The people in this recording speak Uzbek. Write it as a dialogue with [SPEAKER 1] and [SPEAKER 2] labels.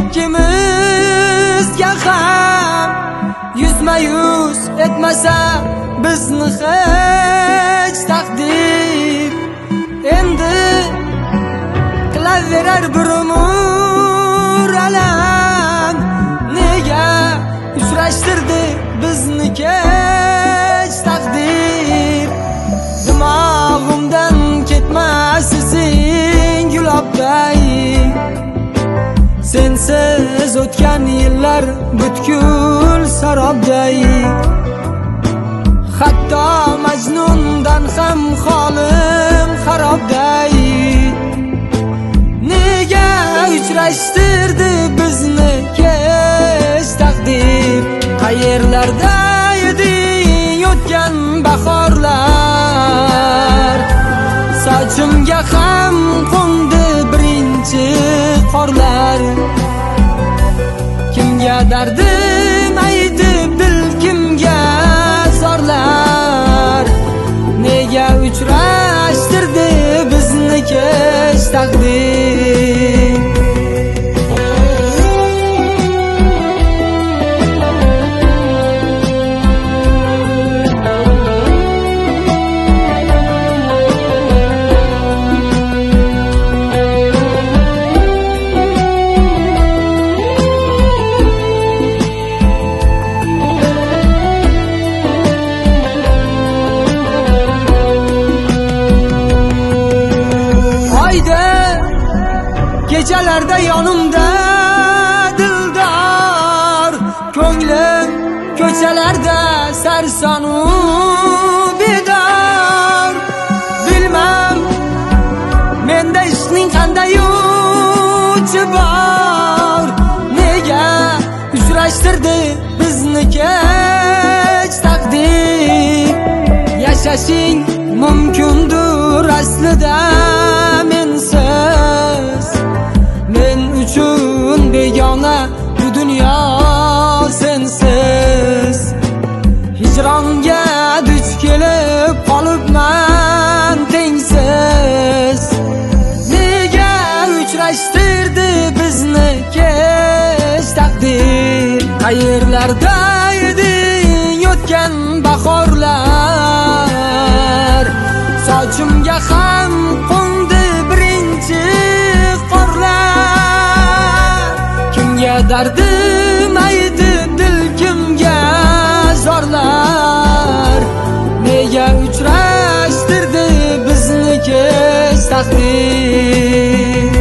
[SPEAKER 1] İkimizga ham yuzma-yuz etmasa bizni hech taqdir, endi qilaverar bir umr alam. Nega uchrashtirdi bizni kech taqdir? Dimog'imdan ketmas izing gulobday, sensiz o'tgan yillar butkul sarobday. Hatto Majnundan ham holim xarobday. Nega uchrashtirdi bizni kech taqdir? Qayerlarda eding o'tgan bahorlar? Sochimga ham qo'ndi birinchi qorlar. Kimga dardim aytib dil kimga zorlar? Nega uchrashtirdi bizni kech taqdir? Gecelarda yonimda dildor, ko'nglim ko'chalarda sarsonu bedor. Bilmam menda ishning qanday uchi bor? Nega uchrashtirdi bizni kech taqdir? Yashashing mumkindir aslida mensiz, men uchun begona bu dunyo sensiz. Hijronga duch kelib qolibman tengsiz. Nega uchrashtirdi bizni kech taqdir? Qayerlarda eding o'tgan bahorlar? Sochimga ham qo'ndi birinchi qorlar. Kimga dardim aytib dil kimga zorlar? Nega uchrashtirdi bizni kech taqdir?